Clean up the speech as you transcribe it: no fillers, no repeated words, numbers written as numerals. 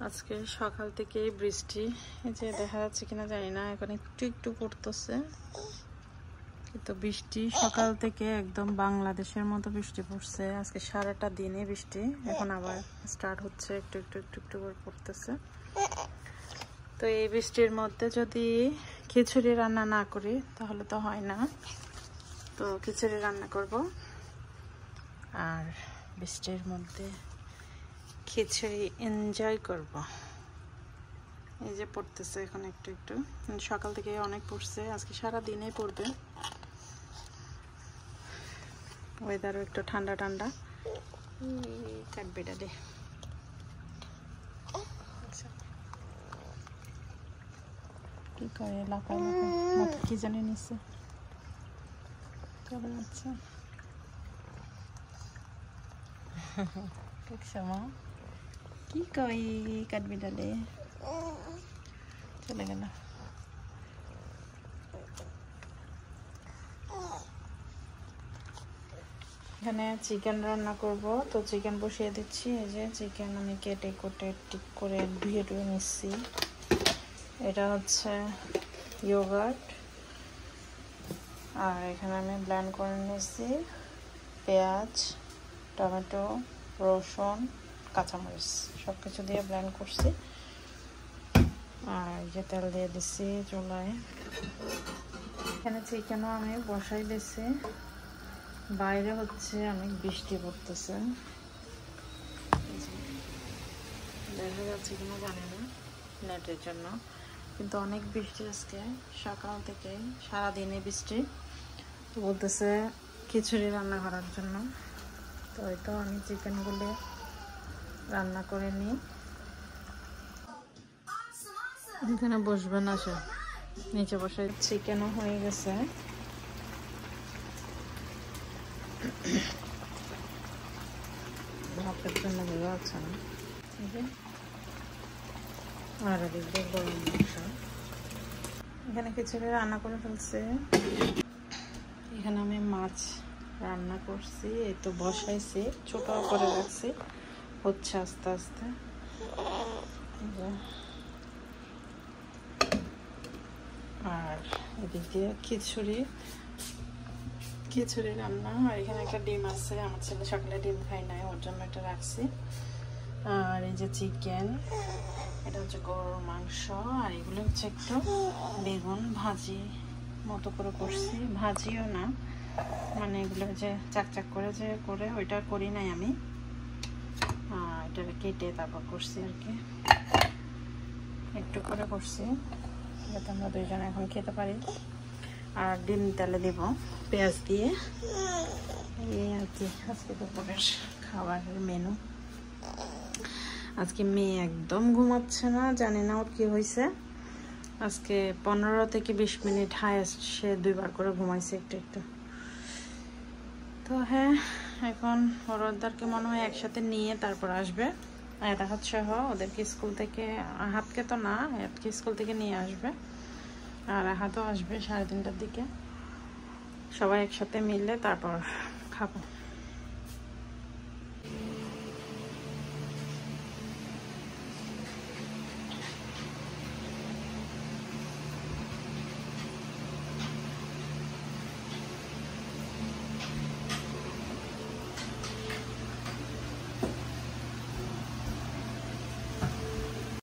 আজকে সকাল থেকে বৃষ্টি, এই যে দেখা যাচ্ছে কিনা জানি না, এখন একটু একটু পড়তেছে, কিন্তু বৃষ্টি সকাল থেকে একদম বাংলাদেশের মতো বৃষ্টি পড়ছে। আজকে সারাটা দিনে বৃষ্টি, এখন আবার স্টার্ট হচ্ছে, একটু একটু একটু একটু করে পড়তেছে। তো এই বৃষ্টির মধ্যে যদি খিচুড়ি রান্না না করি তাহলে তো হয় না, তো খিচুড়ি রান্না করব। আর বৃষ্টির মধ্যে খিচুড়ি এনজয় করব। এই যে পড়তেছে এখন একটু একটু, সকাল থেকে অনেক পড়ছে, আজকে সারা দিনে পড়বে। ওয়েদারও একটু ঠান্ডা ঠান্ডা। কাটবে ডালে কি করে, লাফায় লাফায় মাথা কি জানি নিচ্ছে, চলে যাচ্ছে। কি কই, কাটবি ডালে, চলে গেল। এখানে চিকেন রান্না করব, তো চিকেন বসিয়ে দিচ্ছি। এই যে চিকেন আমি কেটে কোটে ঠিক করে ধুয়ে টুয়ে নিচ্ছি। এটা হচ্ছে ইয়োগার্ট, আর এখানে আমি ব্লেন্ড করে নিচ্ছি পেঁয়াজ, টমেটো, রসুন, কাঁচামরিচ সব কিছু দিয়ে ব্লেন্ড করছি। আর এই যে তেল দিয়ে দিচ্ছি চুলায়। এখানে চিকেনও আমি বসাই দিচ্ছি। বাইরে হচ্ছে অনেক বৃষ্টি পড়তেছে, দেখা যাচ্ছে কিনা জানি না নেটের জন্য, কিন্তু অনেক বৃষ্টি আজকে সকাল থেকে, সারাদিনে বৃষ্টি। বলতেছে খিচুড়ি রান্না করার জন্য, তো হয়তো আমি চিকেনগুলো রান্না করে নিই। এখানে বসবে না, সে নিচে বসে। চিকেনও হয়ে গেছে, ভাতের জন্য বোঝা যাচ্ছে না। আর এদিক দিয়ে গরম মশলা, এখানে খিচুড়ি রান্না করে ফেলছে। এখানে আমি মাছ রান্না করছি, এই তো বসাইছি, ছোট করে রাখছি, হচ্ছে আস্তে আস্তে। আর এদিক দিয়ে খিচুড়ি রান্না। আর এখানে একটা ডিম আছে, আমার ছেলে সকালে ডিম খাই নাই, ওর জন্য এটা রাখছি। আর এই যে চিকেন, এটা হচ্ছে গরুর মাংস। আর এগুলো হচ্ছে একটু বেগুন ভাজি মতো করে করছি, ভাজিও না, মানে এগুলো যে চাকচাক করে যে করে ওইটা করি নাই আমি, এটা কেটে তারপর করছি আর কি, একটু করে করছি যাতে আমরা দুইজনে এখন খেতে পারি। আর ডিম তেলে দিব পেঁয়াজ দিয়ে, এই আর কি আজকে দুপুরের খাবারের মেনু। আজকে মেয়ে একদম ঘুমাচ্ছে না, জানি না ওর কি হয়েছে। আজকে 15 থেকে 20 মিনিট হাইয়েস্ট সে 2বার করে ঘুমাইছে একটু একটু। তো হ্যাঁ, এখন ওরদারকে মনে হয় একসাথে নিয়ে তারপর আসবে, আয়াত সহ ওদেরকে স্কুল থেকে, আহাতকে তো না, আয়াতকে স্কুল থেকে নিয়ে আসবে, আর আহাতও আসবে 3:30টার দিকে। সবাই একসাথে মিললে তারপর খাবো।